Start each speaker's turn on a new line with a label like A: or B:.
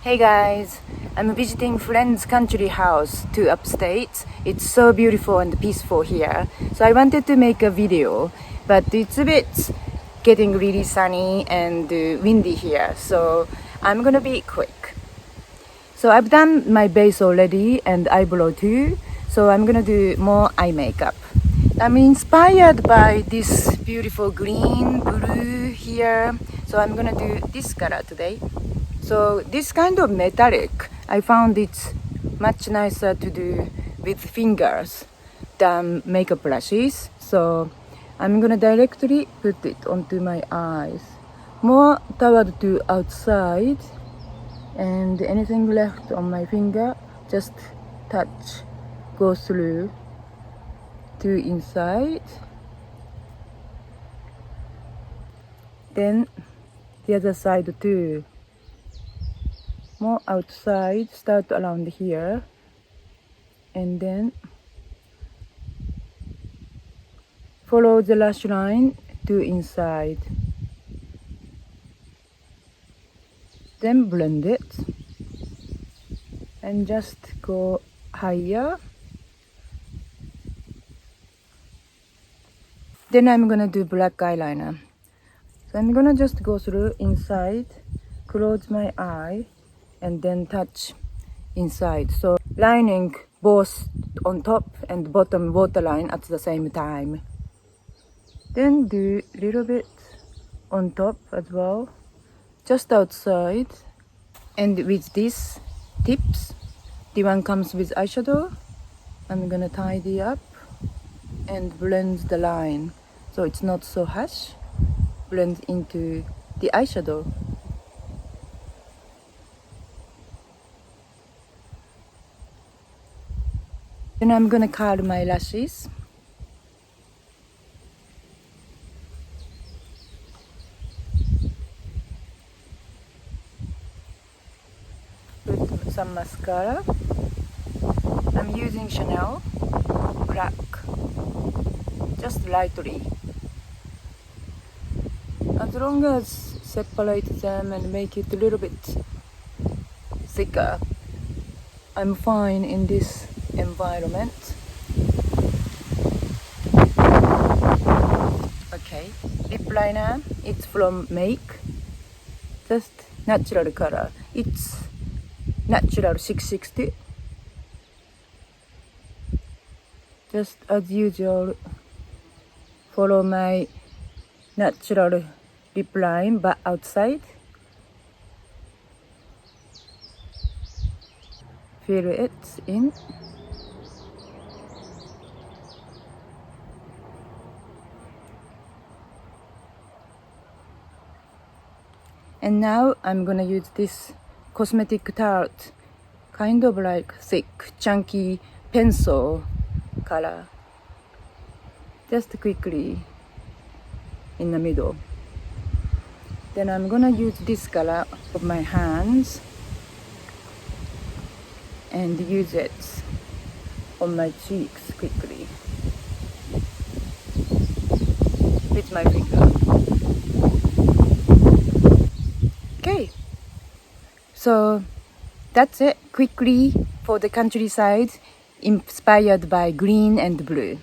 A: Hey guys, I'm visiting friend's country house to upstate. It's so beautiful and peaceful here. So I wanted to make a video, but it's a bit getting really sunny and windy here. So I'm gonna be quick. So I've done my base already and eyebrow too. So I'm gonna do more eye makeup. I'm inspired by this beautiful green, blue here. So I'm gonna do this color today. So this kind of metallic, I found it much nicer to do with fingers than makeup brushes. So I'm gonna directly put it onto my eyes, more toward to outside, and anything left on my finger, just touch, go through to inside. Then the other side too. More outside, start around here, and then follow the lash line to inside. Then blend it and just go higher. Then I'm gonna do black eyeliner. So I'm gonna just go through inside, close my eye, and then touch inside. So lining both on top and bottom waterline at the same time. Then do a little bit on top as well, just outside. And with these tips, the one comes with eyeshadow, I'm gonna tidy up and blend the line so it's not so harsh. Blend into the eyeshadow. Then I'm gonna curl my lashes. Put some mascara. I'm using Chanel black, just lightly. As long as separate them and make it a little bit thicker, I'm fine in this environment. Okay, lip liner, it's from Make, just natural color. It's natural 660. Just as usual, follow my natural lip line but outside. Fill it in. And now I'm gonna use this cosmetic tarte, kind of like thick, chunky pencil color. Just quickly in the middle. Then I'm gonna use this color of my hands and use it on my cheeks quickly with my finger. Okay, so that's it quickly for the countryside inspired by green and blue.